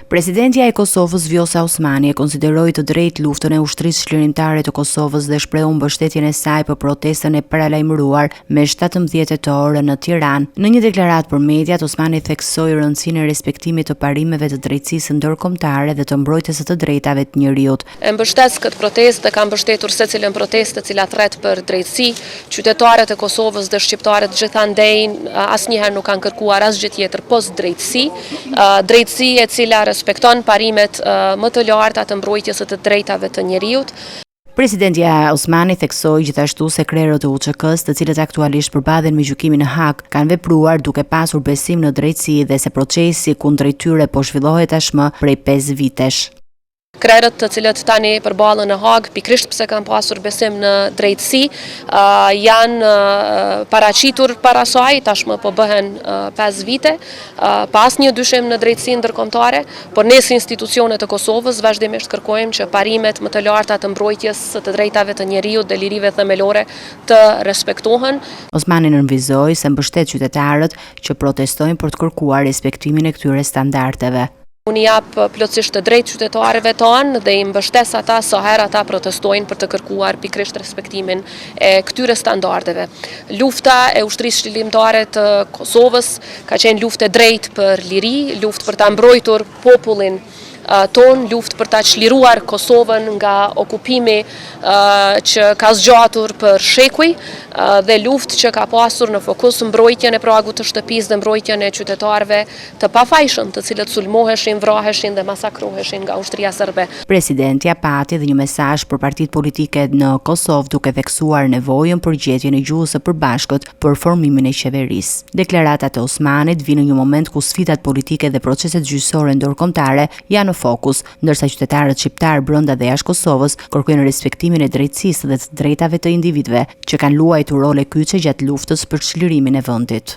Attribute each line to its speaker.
Speaker 1: Presidentja e Kosovës Vjosa Osmani e konsideroi të drejtë luftën e ushtrisë çlirimtare të Kosovës dhe shprehu mbështetjen e saj për protestën e paralajmëruar me 17 tetor në Tiranë. Në një deklaratë për mediat, Osmani theksoi rëndësinë e respektimit të parimeve të drejtësisë ndërkombëtare dhe të mbrojtjes së të drejtave të njerëzit.
Speaker 2: E mbështes këtë protestë dhe ka mbështetur secilën protestë e cila thret për drejtësi. Qytetarët e Kosovës dhe shqiptarët gjithandej asnjëherë nuk kanë kërkuar asgjë tjetër post drejtësi. Drejtësi e cila respekton parimet më të larta të mbrojtjes së të drejtave të njerëzit.
Speaker 1: Presidentja Osmani theksoi gjithashtu se krerët e UÇK-s, të cilët aktualisht përballen me gjykimin në Hag, kanë vepruar duke pasur besim në drejtësi dhe se procesi kundrejt tyre po zhvillohet tashmë prej 5 vitesh.
Speaker 2: Krerët të cilët tani përballen në Hag, pikërisht pse kanë pasur besim në drejtësi, janë paraqitur para saj, tashmë po bëhen 5 vite, pa asnjë dyshim në drejtësinë ndërkombëtare, por ne si institucionet e Kosovës vazhdimisht kërkojmë që parimet më të larta të mbrojtjes së të drejtave të njerëzit dhe lirive themelore të respektohen.
Speaker 1: Osmani nënvizoi se mbështet qytetarët që protestojnë për të kërkuar respektimin e këtyre standardeve.
Speaker 2: Unë jap plotësisht të drejtë qytetarëve tonë dhe i mbështes ata sa herë ata protestojnë për të kërkuar pikërisht respektimin e këtyre standardeve. Lufta e ushtrisë çlirimtare të Kosovës ka qenë luftë e drejtë për liri, luftë për ta mbrojtur popullin ton, luftë për ta çliruar Kosovën nga okupimi që ka zgjatur për shekuj dhe luftë që ka pasur në fokus mbrojtjen e pragut të shtëpisë dhe mbrojtjen e qytetarëve të pafajshëm, të cilët sulmoheshin, vraheshin dhe masakroheshin nga ushtria serbe.
Speaker 1: Presidentja pati dhe një mesazh për partitë politike në Kosovë duke theksuar nevojën për gjetjen e gjuhës së përbashkët për formimin e qeverisë. Deklaratat e Osmanit vinë në një moment ku sfidat politike dhe proceset gjyqësore ndërkombëtare janë në fokus, ndërsa qytetarët shqiptar brenda dhe jashtë Kosovës kërkojnë respektimin e drejtësisë dhe të drejtave të individëve që kanë luajtur role kyçe gjatë luftës për çlirimin e vendit.